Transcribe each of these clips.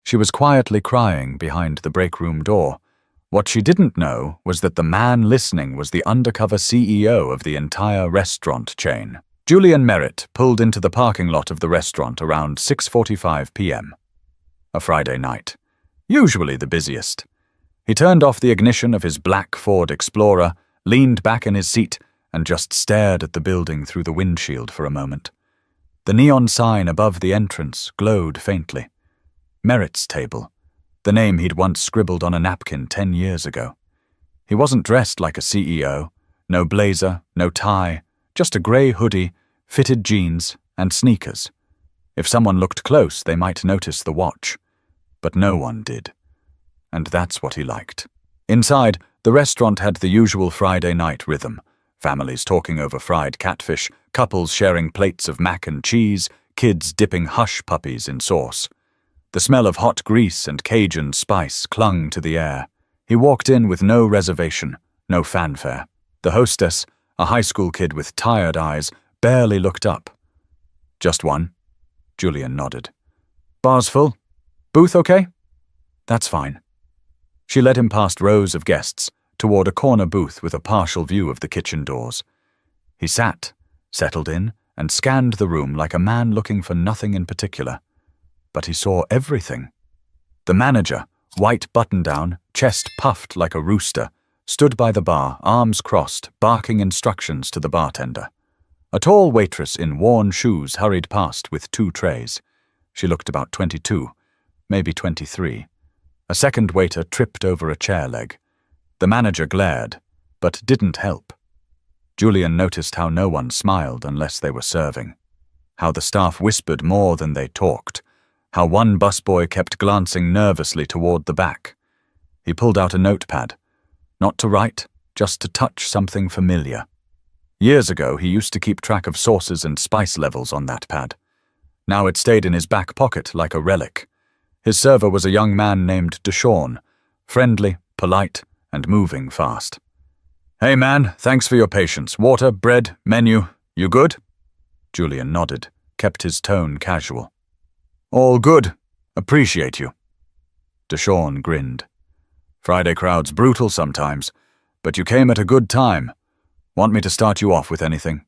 She was quietly crying behind the break room door. What she didn't know was that the man listening was the undercover CEO of the entire restaurant chain. Julian Merritt pulled into the parking lot of the restaurant around 6:45 p.m. A Friday night, usually the busiest. He turned off the ignition of his black Ford Explorer, leaned back in his seat, and just stared at the building through the windshield for a moment. The neon sign above the entrance glowed faintly. Merritt's table, the name he'd once scribbled on a napkin 10 years ago. He wasn't dressed like a CEO, no blazer, no tie, just a grey hoodie, fitted jeans, and sneakers. If someone looked close, they might notice the watch. But no one did. And that's what he liked. Inside, the restaurant had the usual Friday night rhythm. Families talking over fried catfish, couples sharing plates of mac and cheese, kids dipping hush puppies in sauce. The smell of hot grease and Cajun spice clung to the air. He walked in with no reservation, no fanfare. The hostess, a high school kid with tired eyes, barely looked up. "Just one?" Julian nodded. "Bar's full? Booth okay?" "That's fine." She led him past rows of guests, toward a corner booth with a partial view of the kitchen doors. He sat, settled in, and scanned the room like a man looking for nothing in particular. But he saw everything. The manager, white button-down, chest puffed like a rooster, stood by the bar, arms crossed, barking instructions to the bartender. A tall waitress in worn shoes hurried past with 2 trays. She looked about 22, maybe 23. A second waiter tripped over a chair leg. The manager glared, but didn't help. Julian noticed how no one smiled unless they were serving, how the staff whispered more than they talked, how one busboy kept glancing nervously toward the back. He pulled out a notepad, not to write, just to touch something familiar. Years ago, he used to keep track of sauces and spice levels on that pad. Now it stayed in his back pocket like a relic. His server was a young man named Deshawn, friendly, polite, and moving fast. "Hey man, thanks for your patience. Water, bread, menu. You good?" Julian nodded, kept his tone casual. "All good. Appreciate you." Deshawn grinned. "Friday crowd's brutal sometimes, but you came at a good time. Want me to start you off with anything?"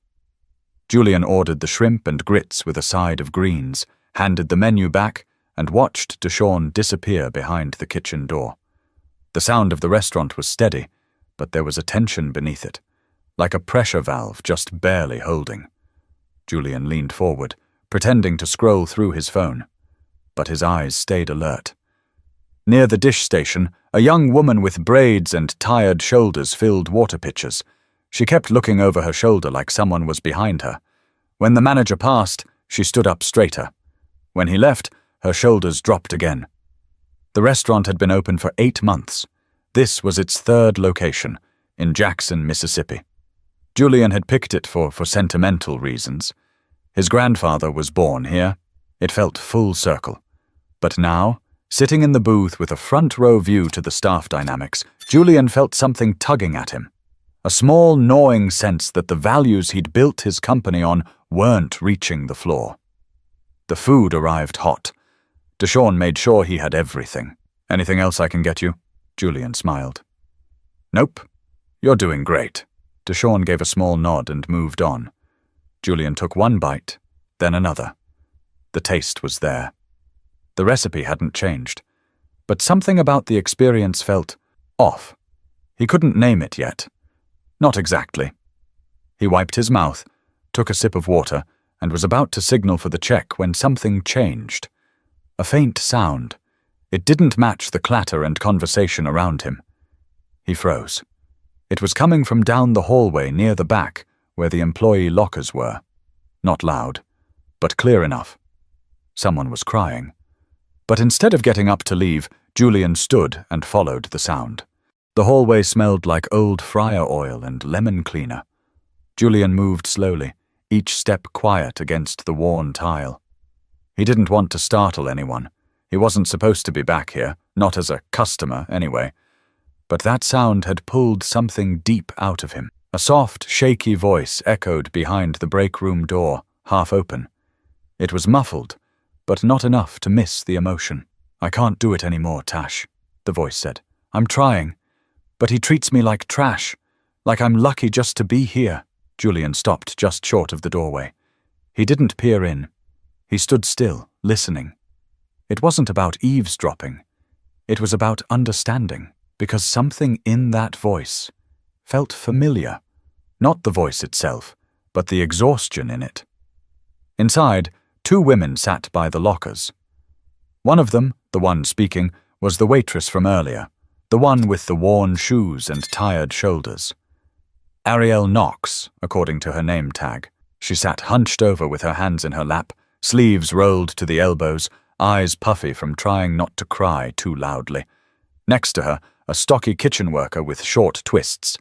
Julian ordered the shrimp and grits with a side of greens, handed the menu back, and watched Deshawn disappear behind the kitchen door. The sound of the restaurant was steady, but there was a tension beneath it, like a pressure valve just barely holding. Julian leaned forward, pretending to scroll through his phone, but his eyes stayed alert. Near the dish station, a young woman with braids and tired shoulders filled water pitchers. She kept looking over her shoulder like someone was behind her. When the manager passed, she stood up straighter. When he left, her shoulders dropped again. The restaurant had been open for 8 months. This was its 3rd location, in Jackson, Mississippi. Julian had picked it for sentimental reasons. His grandfather was born here. It felt full circle. But now, sitting in the booth with a front-row view to the staff dynamics, Julian felt something tugging at him. A small, gnawing sense that the values he'd built his company on weren't reaching the floor. The food arrived hot. Deshawn made sure he had everything. "Anything else I can get you?" Julian smiled. "Nope. You're doing great." Deshawn gave a small nod and moved on. Julian took one bite, then another. The taste was there. The recipe hadn't changed, but something about the experience felt off. He couldn't name it yet. Not exactly. He wiped his mouth, took a sip of water, and was about to signal for the check when something changed. A faint sound. It didn't match the clatter and conversation around him. He froze. It was coming from down the hallway near the back, where the employee lockers were. Not loud, but clear enough. Someone was crying. But instead of getting up to leave, Julian stood and followed the sound. The hallway smelled like old fryer oil and lemon cleaner. Julian moved slowly, each step quiet against the worn tile. He didn't want to startle anyone. He wasn't supposed to be back here, not as a customer anyway. But that sound had pulled something deep out of him. A soft, shaky voice echoed behind the break room door, half open. It was muffled, but not enough to miss the emotion. I can't do it anymore, Tash, the voice said. I'm trying, but he treats me like trash, like I'm lucky just to be here. Julian stopped just short of the doorway. He didn't peer in. He stood still, listening. It wasn't about eavesdropping. It was about understanding, because something in that voice felt familiar. Not the voice itself, but the exhaustion in it. Inside, 2 women sat by the lockers. One of them, the one speaking, was the waitress from earlier, the one with the worn shoes and tired shoulders. Ariel Knox, according to her name tag. She sat hunched over with her hands in her lap, sleeves rolled to the elbows, eyes puffy from trying not to cry too loudly. Next to her, a stocky kitchen worker with short twists.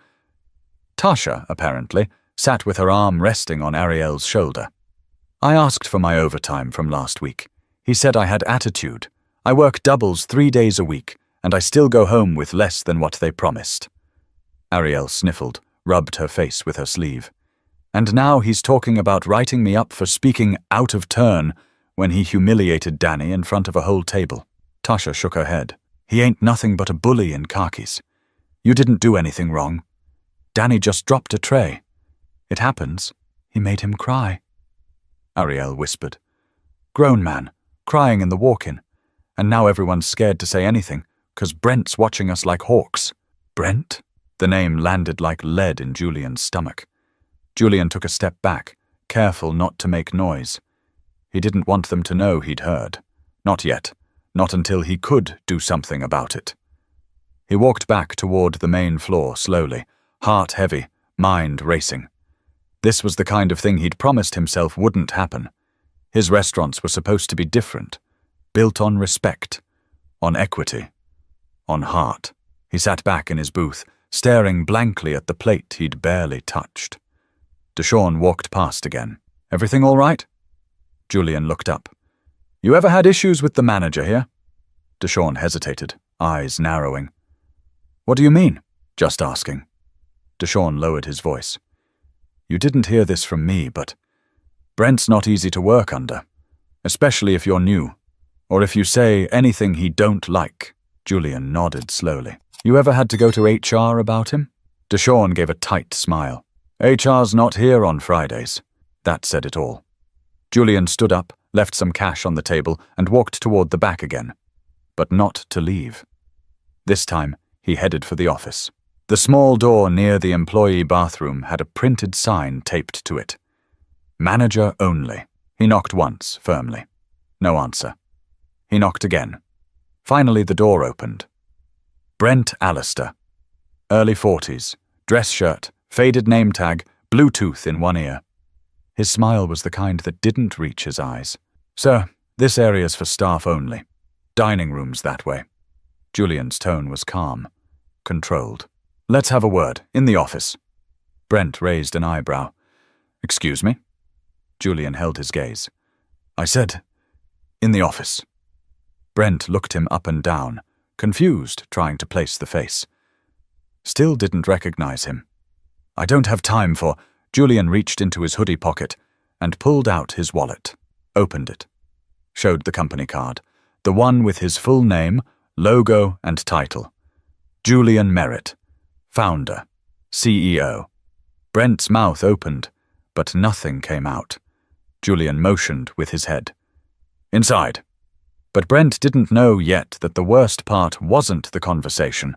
Tasha, apparently, sat with her arm resting on Ariel's shoulder. I asked for my overtime from last week. He said I had attitude. I work doubles 3 days a week, and I still go home with less than what they promised. Ariel sniffled, rubbed her face with her sleeve. And now he's talking about writing me up for speaking out of turn when he humiliated Danny in front of a whole table. Tasha shook her head. He ain't nothing but a bully in khakis. You didn't do anything wrong. Danny just dropped a tray. It happens. He made him cry. Ariel whispered. Grown man, crying in the walk-in. And now everyone's scared to say anything, 'cause Brent's watching us like hawks. Brent? The name landed like lead in Julian's stomach. Julian took a step back, careful not to make noise. He didn't want them to know he'd heard. Not yet. Not until he could do something about it. He walked back toward the main floor slowly, heart heavy, mind racing. This was the kind of thing he'd promised himself wouldn't happen. His restaurants were supposed to be different, built on respect, on equity, on heart. He sat back in his booth, staring blankly at the plate he'd barely touched. Deshawn walked past again. Everything all right? Julian looked up. You ever had issues with the manager here? Deshawn hesitated, eyes narrowing. What do you mean? Just asking. Deshawn lowered his voice. You didn't hear this from me, but Brent's not easy to work under, especially if you're new, or if you say anything he don't like. Julian nodded slowly. You ever had to go to HR about him? Deshawn gave a tight smile. HR's not here on Fridays. That said it all. Julian stood up, left some cash on the table, and walked toward the back again. But not to leave. This time, he headed for the office. The small door near the employee bathroom had a printed sign taped to it. Manager only. He knocked once, firmly. No answer. He knocked again. Finally, the door opened. Brent Allister. Early 40s. Dress shirt, faded name tag, Bluetooth in one ear. His smile was the kind that didn't reach his eyes. Sir, this area's for staff only. Dining rooms that way. Julian's tone was calm, controlled. Let's have a word, in the office. Brent raised an eyebrow. Excuse me? Julian held his gaze. I said, in the office. Brent looked him up and down, confused, trying to place the face. Still didn't recognize him. I don't have time for... Julian reached into his hoodie pocket and pulled out his wallet, opened it, showed the company card, the one with his full name, logo, and title. Julian Merritt, founder, CEO. Brent's mouth opened, but nothing came out. Julian motioned with his head. Inside. But Brent didn't know yet that the worst part wasn't the conversation.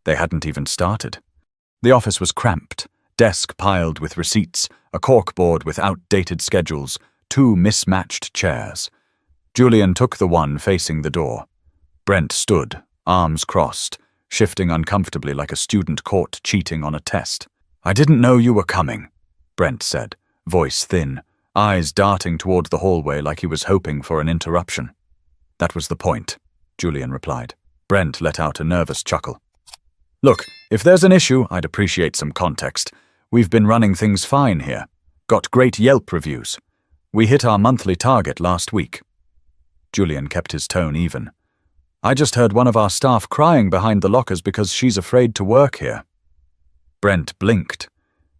They hadn't even started. The office was cramped. Desk piled with receipts, a corkboard with outdated schedules, 2 mismatched chairs. Julian took the one facing the door. Brent stood, arms crossed, shifting uncomfortably like a student caught cheating on a test. I didn't know you were coming, Brent said, voice thin, eyes darting toward the hallway like he was hoping for an interruption. That was the point, Julian replied. Brent let out a nervous chuckle. Look, if there's an issue, I'd appreciate some context. We've been running things fine here. Got great Yelp reviews. We hit our monthly target last week. Julian kept his tone even. I just heard one of our staff crying behind the lockers because she's afraid to work here. Brent blinked.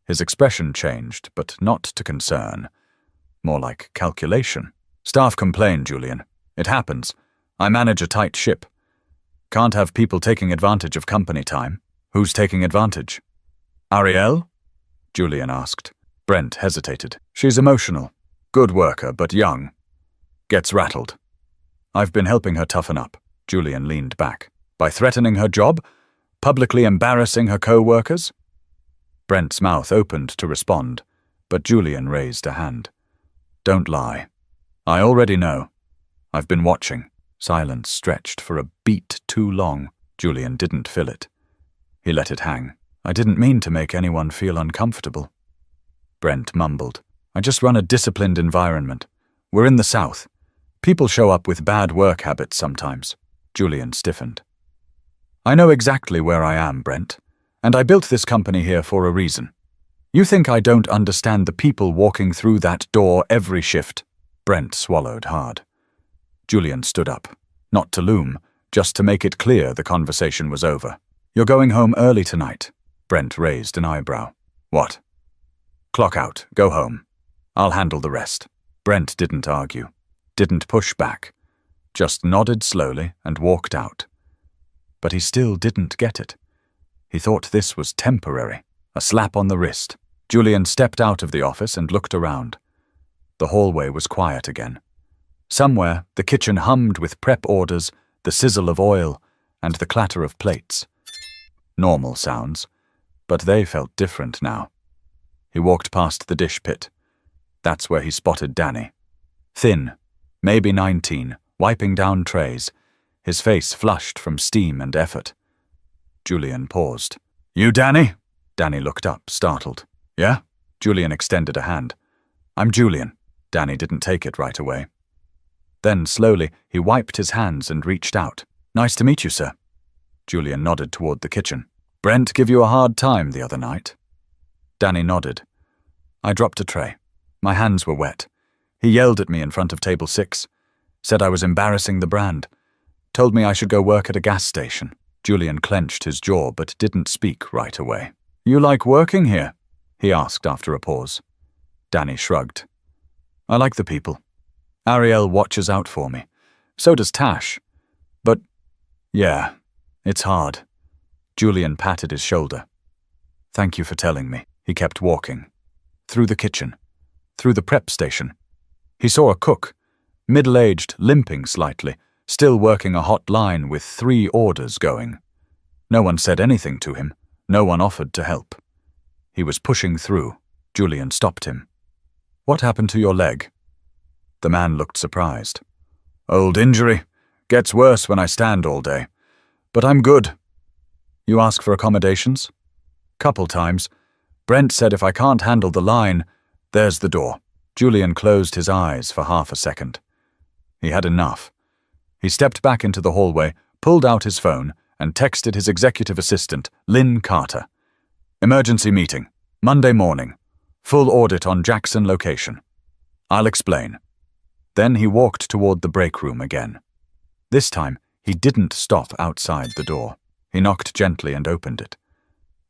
His expression changed, but not to concern. More like calculation. Staff complain, Julian. It happens. I manage a tight ship. Can't have people taking advantage of company time. Who's taking advantage? Ariel? Julian asked. Brent hesitated. She's emotional. Good worker, but young. Gets rattled. I've been helping her toughen up. Julian leaned back. By threatening her job? Publicly embarrassing her co-workers? Brent's mouth opened to respond, but Julian raised a hand. Don't lie. I already know. I've been watching. Silence stretched for a beat too long. Julian didn't fill it. He let it hang. I didn't mean to make anyone feel uncomfortable. Brent mumbled. I just run a disciplined environment. We're in the South. People show up with bad work habits sometimes. Julian stiffened. I know exactly where I am, Brent, and I built this company here for a reason. You think I don't understand the people walking through that door every shift? Brent swallowed hard. Julian stood up, not to loom, just to make it clear the conversation was over. You're going home early tonight. Brent raised an eyebrow. What? Clock out, go home. I'll handle the rest. Brent didn't argue, didn't push back, just nodded slowly and walked out. But he still didn't get it. He thought this was temporary, a slap on the wrist. Julian stepped out of the office and looked around. The hallway was quiet again. Somewhere, the kitchen hummed with prep orders, the sizzle of oil, and the clatter of plates. Normal sounds, but they felt different now. He walked past the dish pit. That's where he spotted Danny. Thin, maybe 19, wiping down trays, his face flushed from steam and effort. Julian paused. You, Danny? Danny looked up, startled. Yeah? Julian extended a hand. I'm Julian. Danny didn't take it right away. Then, slowly, he wiped his hands and reached out. Nice to meet you, sir. Julian nodded toward the kitchen. Brent give you a hard time the other night? Danny nodded. I dropped a tray. My hands were wet. He yelled at me in front of table 6. Said I was embarrassing the brand. Told me I should go work at a gas station. Julian clenched his jaw but didn't speak right away. You like working here? He asked after a pause. Danny shrugged. I like the people. Ariel watches out for me. So does Tash. But, yeah, it's hard. Julian patted his shoulder. Thank you for telling me. He kept walking. Through the kitchen. Through the prep station. He saw a cook, middle-aged, limping slightly, still working a hot line with 3 orders going. No one said anything to him. No one offered to help. He was pushing through. Julian stopped him. What happened to your leg? The man looked surprised. Old injury. Gets worse when I stand all day. But I'm good. You ask for accommodations? Couple times. Brent said if I can't handle the line, there's the door. Julian closed his eyes for half a second. He had enough. He stepped back into the hallway, pulled out his phone, and texted his executive assistant, Lynn Carter. Emergency meeting. Monday morning. Full audit on Jackson location. I'll explain. Then he walked toward the break room again. This time, he didn't stop outside the door. He knocked gently and opened it.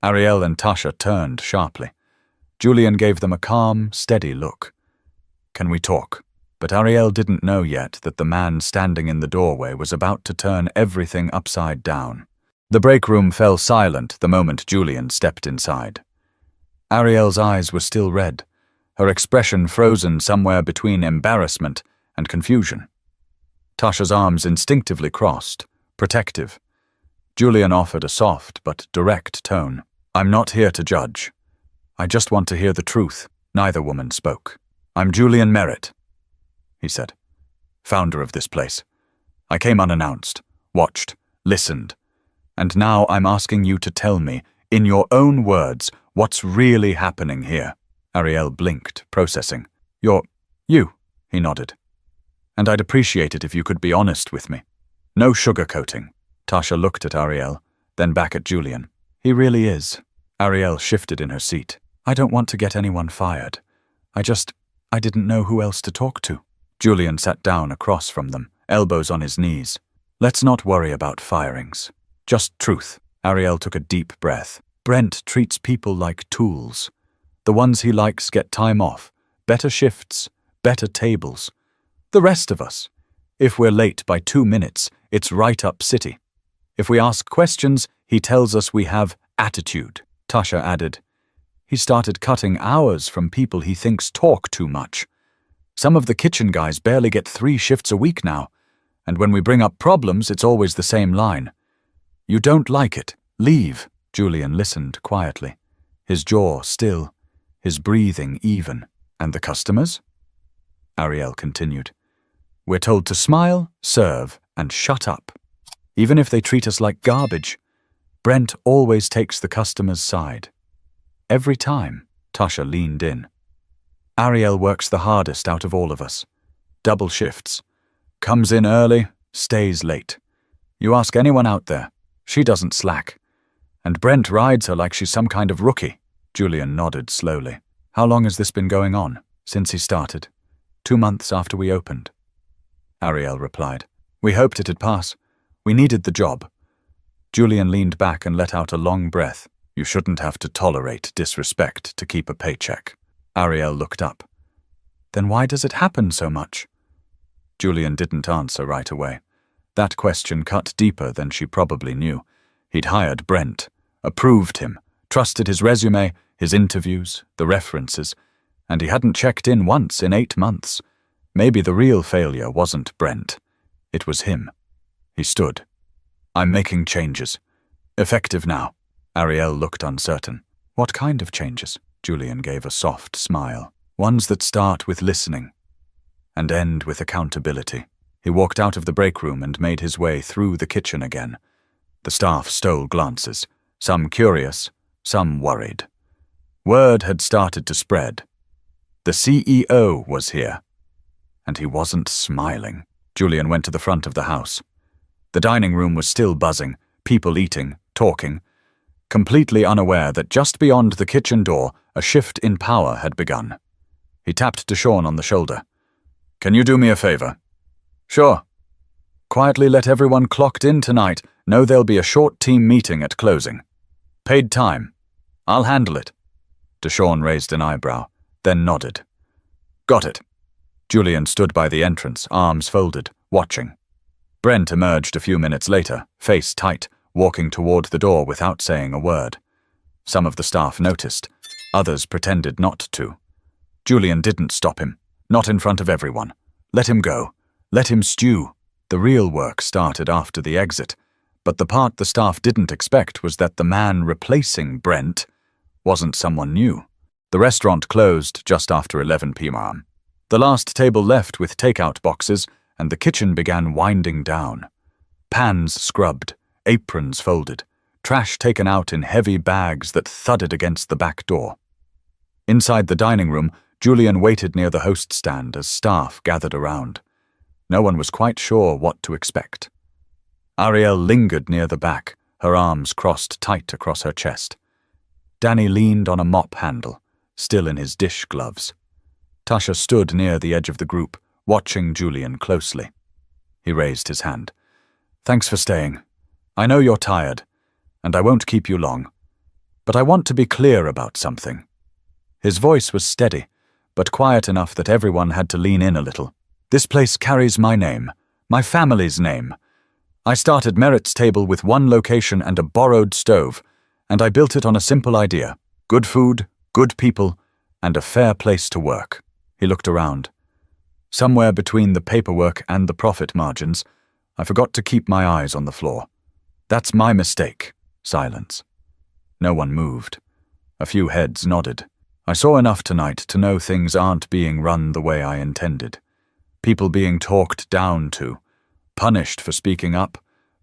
Ariel and Tasha turned sharply. Julian gave them a calm, steady look. Can we talk? But Ariel didn't know yet that the man standing in the doorway was about to turn everything upside down. The break room fell silent the moment Julian stepped inside. Ariel's eyes were still red, her expression frozen somewhere between embarrassment and confusion. Tasha's arms instinctively crossed, protective. Julian offered a soft but direct tone. I'm not here to judge. I just want to hear the truth. Neither woman spoke. I'm Julian Merritt, he said, founder of this place. I came unannounced, watched, listened, and now I'm asking you to tell me, in your own words, what's really happening here. Ariel blinked, processing. You, he nodded. And I'd appreciate it if you could be honest with me. No sugarcoating. Tasha looked at Ariel, then back at Julian. He really is. Ariel shifted in her seat. I don't want to get anyone fired. I didn't know who else to talk to. Julian sat down across from them, elbows on his knees. Let's not worry about firings. Just truth. Ariel took a deep breath. Brent treats people like tools. The ones he likes get time off, better shifts, better tables. The rest of us, If we're late by 2 minutes, it's right up city. If we ask questions, he tells us we have attitude, Tasha added. He started cutting hours from people he thinks talk too much. Some of the kitchen guys barely get 3 shifts a week now, and when we bring up problems, it's always the same line. You don't like it, leave. Julian listened quietly, his jaw still, his breathing even. And the customers? Ariel continued. We're told to smile, serve, and shut up. Even if they treat us like garbage, Brent always takes the customer's side. Every time. Tasha leaned in. Ariel works the hardest out of all of us. Double shifts. Comes in early, stays late. You ask anyone out there, she doesn't slack. And Brent rides her like she's some kind of rookie. Julian nodded slowly. How long has this been going on? Since he started. 2 months after we opened. Ariel replied. We hoped it'd pass. We needed the job. Julian leaned back and let out a long breath. You shouldn't have to tolerate disrespect to keep a paycheck. Ariel looked up. Then why does it happen so much? Julian didn't answer right away. That question cut deeper than she probably knew. He'd hired Brent, approved him, trusted his resume, his interviews, the references, and he hadn't checked in once in 8 months. Maybe the real failure wasn't Brent. It was him. He stood. I'm making changes. Effective now. Ariel looked uncertain. What kind of changes? Julian gave a soft smile. Ones that start with listening and end with accountability. He walked out of the break room and made his way through the kitchen again. The staff stole glances, some curious, some worried. Word had started to spread. The CEO was here. And he wasn't smiling. Julian went to the front of the house. The dining room was still buzzing, people eating, talking, completely unaware that just beyond the kitchen door, a shift in power had begun. He tapped Deshawn on the shoulder. Can you do me a favor? Sure. Quietly let everyone clocked in tonight know there'll be a short team meeting at closing. Paid time. I'll handle it. Deshawn raised an eyebrow, then nodded. Got it. Julian stood by the entrance, arms folded, watching. Brent emerged a few minutes later, face tight, walking toward the door without saying a word. Some of the staff noticed. Others pretended not to. Julian didn't stop him. Not in front of everyone. Let him go. Let him stew. The real work started after the exit, but the part the staff didn't expect was that the man replacing Brent wasn't someone new. The restaurant closed just after 11 p.m. The last table left with takeout boxes, and the kitchen began winding down. Pans scrubbed, aprons folded, trash taken out in heavy bags that thudded against the back door. Inside the dining room, Julian waited near the host stand as staff gathered around. No one was quite sure what to expect. Ariel lingered near the back, her arms crossed tight across her chest. Danny leaned on a mop handle, still in his dish gloves. Tasha stood near the edge of the group, watching Julian closely. He raised his hand. Thanks for staying. I know you're tired, and I won't keep you long. But I want to be clear about something. His voice was steady, but quiet enough that everyone had to lean in a little. This place carries my name, my family's name. I started Merritt's Table with one location and a borrowed stove, and I built it on a simple idea. Good food, good people, and a fair place to work. He looked around. Somewhere between the paperwork and the profit margins, I forgot to keep my eyes on the floor. That's my mistake. Silence. No one moved. A few heads nodded. I saw enough tonight to know things aren't being run the way I intended. People being talked down to, punished for speaking up,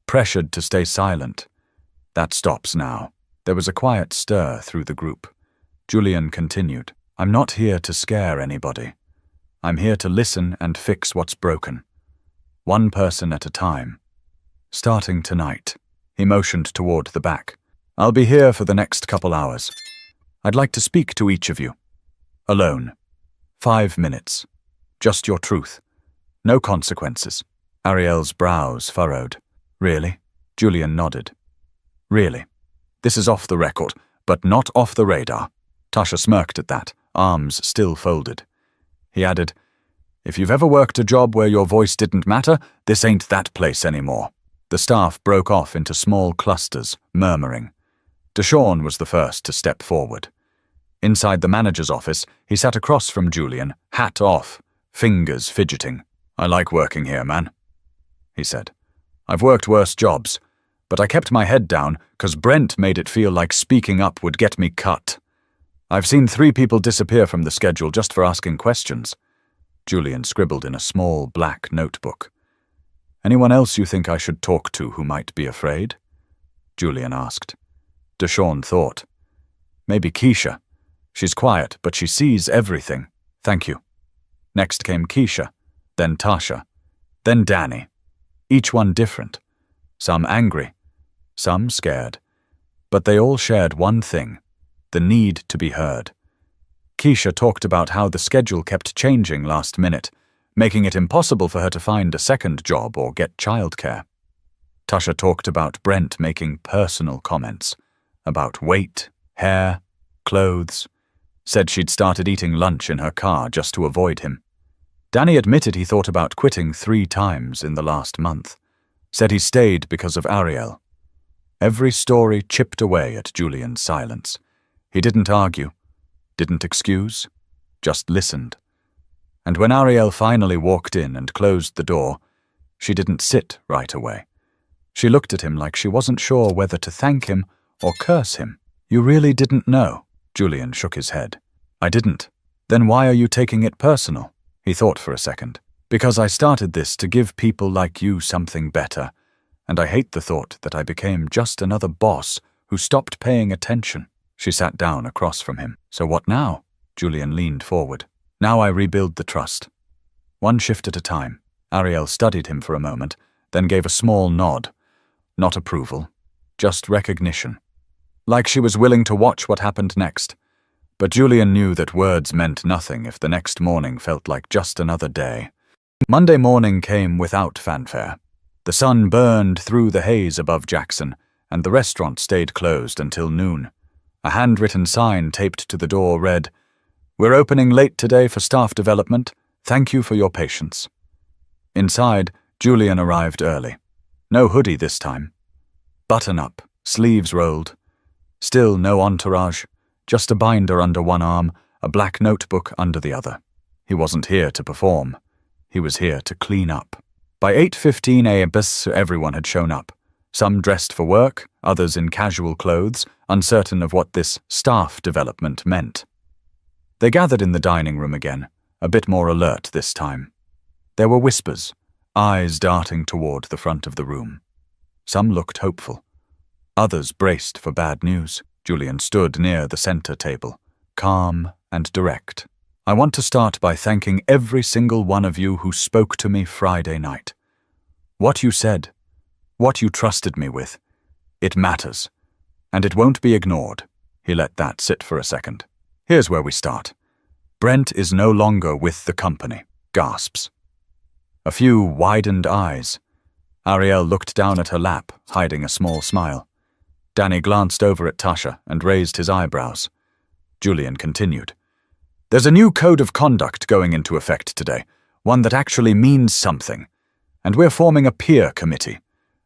pressured to stay silent. That stops now. There was a quiet stir through the group. Julian continued. I'm not here to scare anybody. I'm here to listen and fix what's broken. One person at a time. Starting tonight. He motioned toward the back. I'll be here for the next couple hours. I'd like to speak to each of you. Alone. 5 minutes. Just your truth. No consequences. Ariel's brows furrowed. Really? Julian nodded. Really. This is off the record, but not off the radar. Tasha smirked at that, arms still folded. He added, If you've ever worked a job where your voice didn't matter, this ain't that place anymore." The staff broke off into small clusters, murmuring. Deshawn was the first to step forward. Inside the manager's office, he sat across from Julian, hat off, fingers fidgeting. "I like working here, man," he said. "I've worked worse jobs, but I kept my head down because Brent made it feel like speaking up would get me cut. I've seen 3 people disappear from the schedule just for asking questions." Julian scribbled in a small black notebook. "Anyone else you think I should talk to who might be afraid?" Julian asked. Deshawn thought. "Maybe Keisha. She's quiet, but she sees everything. Thank you." Next came Keisha, then Tasha, then Danny. Each one different. Some angry, some scared. But they all shared one thing, the need to be heard. Keisha talked about how the schedule kept changing last minute, making it impossible for her to find a second job or get childcare. Tasha talked about Brent making personal comments, about weight, hair, clothes, said she'd started eating lunch in her car just to avoid him. Danny admitted he thought about quitting 3 times in the last month, said he stayed because of Ariel. Every story chipped away at Julian's silence. He didn't argue, didn't excuse, just listened. And when Ariel finally walked in and closed the door, she didn't sit right away. She looked at him like she wasn't sure whether to thank him or curse him. "You really didn't know?" Julian shook his head. "I didn't." "Then why are you taking it personal?" He thought for a second. "Because I started this to give people like you something better, and I hate the thought that I became just another boss who stopped paying attention." She sat down across from him. "So what now?" Julian leaned forward. "Now I rebuild the trust. One shift at a time." Ariel studied him for a moment, then gave a small nod. Not approval, just recognition. Like she was willing to watch what happened next. But Julian knew that words meant nothing if the next morning felt like just another day. Monday morning came without fanfare. The sun burned through the haze above Jackson, and the restaurant stayed closed until noon. A handwritten sign taped to the door read, "We're opening late today for staff development. Thank you for your patience." Inside, Julian arrived early. No hoodie this time. Button up, sleeves rolled. Still no entourage, just a binder under one arm, a black notebook under the other. He wasn't here to perform. He was here to clean up. By 8:15 a.m. everyone had shown up. Some dressed for work, others in casual clothes, uncertain of what this staff development meant. They gathered in the dining room again, a bit more alert this time. There were whispers, eyes darting toward the front of the room. Some looked hopeful. Others braced for bad news. Julian stood near the center table, calm and direct. "I want to start by thanking every single one of you who spoke to me Friday night. What you said, what you trusted me with, it matters, and it won't be ignored." He let that sit for a second. "Here's where we start. Brent is no longer with the company." Gasps. A few widened eyes. Ariel looked down at her lap, hiding a small smile. Danny glanced over at Tasha and raised his eyebrows. Julian continued. "There's a new code of conduct going into effect today, one that actually means something. And we're forming a peer committee.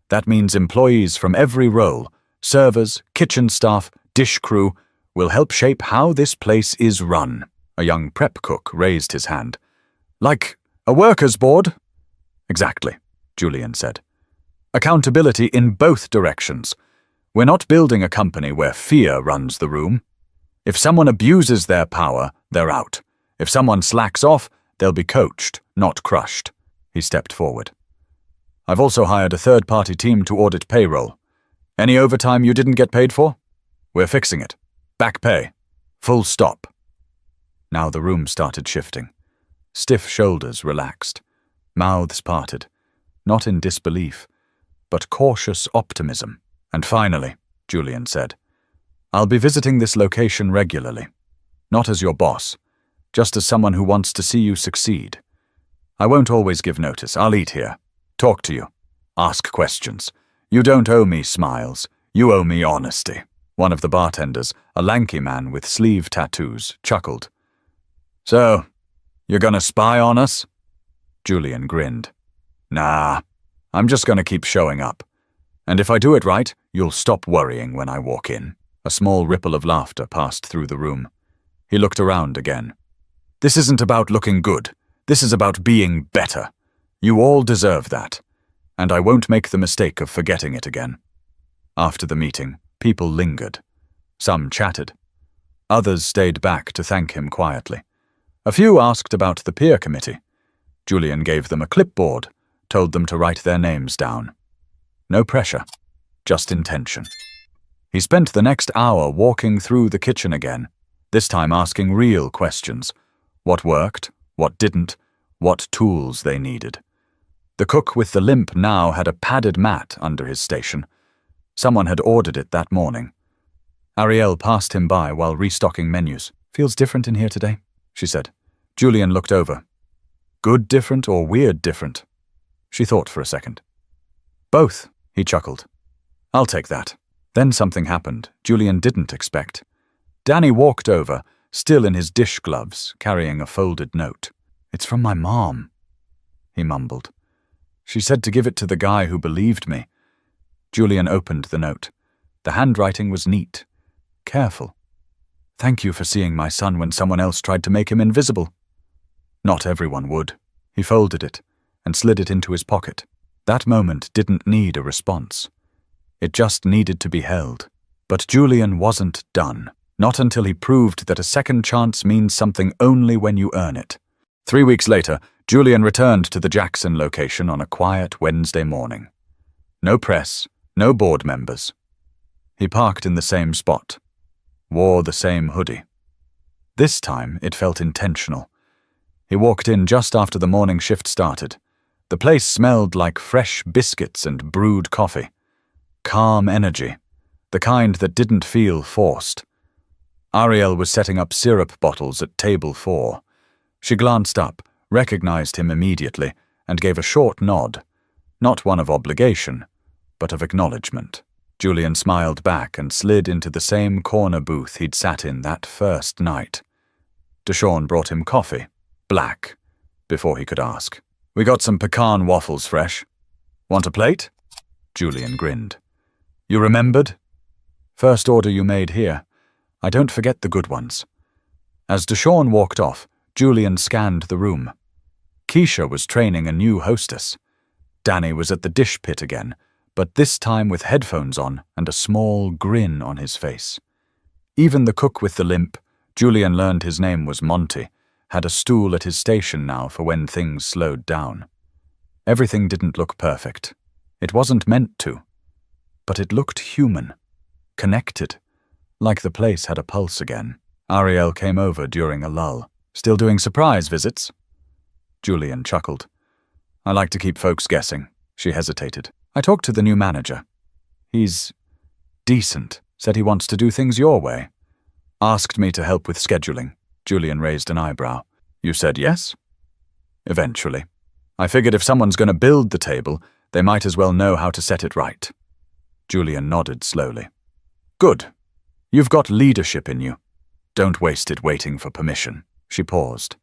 That means employees from every role, servers, kitchen staff, dish crew, will help shape how this place is run." A young prep cook raised his hand. "Like a workers' board?" "Exactly," Julian said. "Accountability in both directions. We're not building a company where fear runs the room. If someone abuses their power, they're out. If someone slacks off, they'll be coached, not crushed." He stepped forward. "I've also hired a third-party team to audit payroll. Any overtime you didn't get paid for? We're fixing it. Back pay. Full stop." Now the room started shifting. Stiff shoulders relaxed. Mouths parted. Not in disbelief, but cautious optimism. "And finally," Julian said, "I'll be visiting this location regularly. Not as your boss, just as someone who wants to see you succeed. I won't always give notice. I'll eat here, talk to you, ask questions. You don't owe me smiles. You owe me honesty." One of the bartenders, a lanky man with sleeve tattoos, chuckled. "So, you're gonna spy on us?" Julian grinned. Nah, I'm just gonna keep showing up. And if I do it right, you'll stop worrying when I walk in. A small ripple of laughter passed through the room. He looked around again. This isn't about looking good. This is about being better. You all deserve that. And I won't make the mistake of forgetting it again. After the meeting, people lingered. Some chatted. Others stayed back to thank him quietly. A few asked about the peer committee. Julian gave them a clipboard, told them to write their names down. No pressure, just intention. He spent the next hour walking through the kitchen again, this time asking real questions. What worked, what didn't, what tools they needed. The cook with the limp now had a padded mat under his station. Someone had ordered it that morning. Ariel passed him by while restocking menus. Feels different in here today, she said. Julian looked over. Good different or weird different? She thought for a second. Both, he chuckled. I'll take that. Then something happened Julian didn't expect. Danny walked over, still in his dish gloves, carrying a folded note. It's from my mom, he mumbled. She said to give it to the guy who believed me. Julian opened the note. The handwriting was neat, careful. Thank you for seeing my son when someone else tried to make him invisible. Not everyone would. He folded it and slid it into his pocket. That moment didn't need a response. It just needed to be held. But Julian wasn't done. Not until he proved that a second chance means something only when you earn it. 3 weeks later, Julian returned to the Jackson location on a quiet Wednesday morning. No press, no board members. He parked in the same spot, wore the same hoodie. This time, it felt intentional. He walked in just after the morning shift started. The place smelled like fresh biscuits and brewed coffee. Calm energy, the kind that didn't feel forced. Ariel was setting up syrup bottles at table 4. She glanced up, recognized him immediately, and gave a short nod. Not one of obligation, but of acknowledgement. Julian smiled back and slid into the same corner booth he'd sat in that first night. Deshawn brought him coffee, black, before he could ask. We got some pecan waffles fresh. Want a plate? Julian grinned. You remembered? First order you made here. I don't forget the good ones. As Deshawn walked off, Julian scanned the room. Keisha was training a new hostess. Danny was at the dish pit again, but this time with headphones on and a small grin on his face. Even the cook with the limp, Julian learned his name was Monty, had a stool at his station now for when things slowed down. Everything didn't look perfect. It wasn't meant to. But it looked human, connected, like the place had a pulse again. Ariel came over during a lull. Still doing surprise visits? Julian chuckled. I like to keep folks guessing. She hesitated. I talked to the new manager. He's decent, said he wants to do things your way. Asked me to help with scheduling. Julian raised an eyebrow. You said yes? Eventually. I figured if someone's going to build the table, they might as well know how to set it right. Julian nodded slowly. Good. You've got leadership in you. Don't waste it waiting for permission. She paused.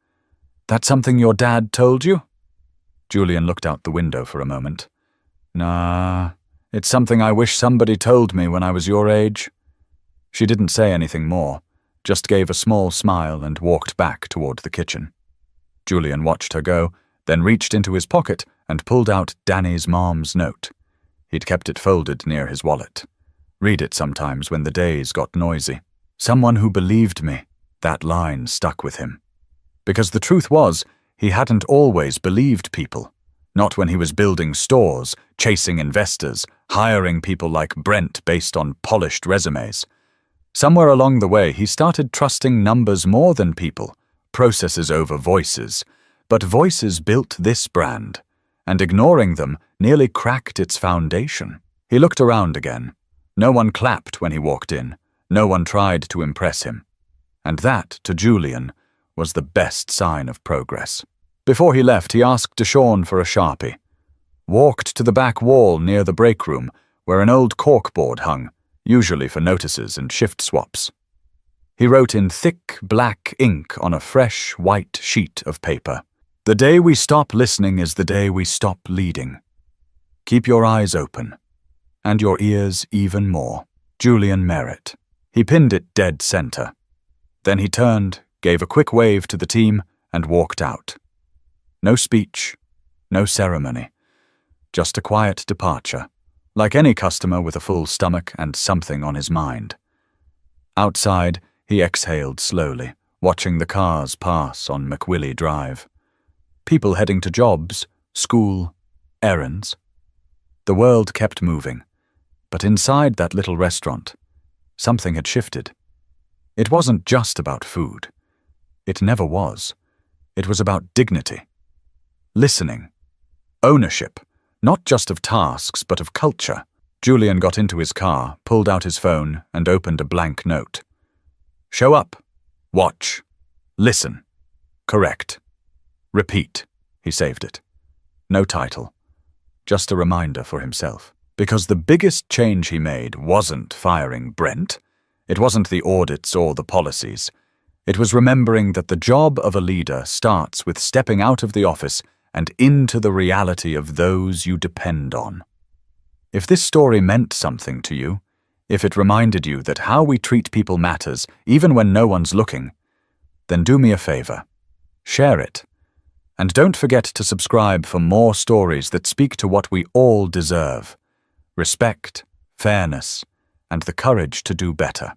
That something your dad told you? Julian looked out the window for a moment. Nah, it's something I wish somebody told me when I was your age. She didn't say anything more, just gave a small smile and walked back toward the kitchen. Julian watched her go, then reached into his pocket and pulled out Danny's mom's note. He'd kept it folded near his wallet. Read it sometimes when the days got noisy. Someone who believed me. That line stuck with him. Because the truth was, he hadn't always believed people. Not when he was building stores, chasing investors, hiring people like Brent based on polished resumes. Somewhere along the way, he started trusting numbers more than people, processes over voices. But voices built this brand, and ignoring them nearly cracked its foundation. He looked around again. No one clapped when he walked in. No one tried to impress him. And that, to Julian, was the best sign of progress. Before he left, he asked Deshawn for a Sharpie. Walked to the back wall near the break room, where an old corkboard hung, usually for notices and shift swaps. He wrote in thick black ink on a fresh white sheet of paper. The The day we stop listening is the day we stop leading. Keep your eyes open, and your ears even more. Julian Merritt. He pinned it dead center. Then he turned, gave a quick wave to the team, and walked out. No speech, no ceremony. Just a quiet departure, like any customer with a full stomach and something on his mind. Outside, he exhaled slowly, watching the cars pass on McWillie Drive. People heading to jobs, school, errands. The world kept moving, but inside that little restaurant, something had shifted. It wasn't just about food. It never was. It was about dignity. Listening. Ownership, not just of tasks, but of culture. Julian got into his car, pulled out his phone, and opened a blank note. Show up. Watch. Listen. Correct. Repeat. He saved it. No title. Just a reminder for himself. Because the biggest change he made wasn't firing Brent. It wasn't the audits or the policies. It was remembering that the job of a leader starts with stepping out of the office and into the reality of those you depend on. If this story meant something to you, if it reminded you that how we treat people matters even when no one's looking, then do me a favor. Share it. And don't forget to subscribe for more stories that speak to what we all deserve: respect, fairness, and the courage to do better.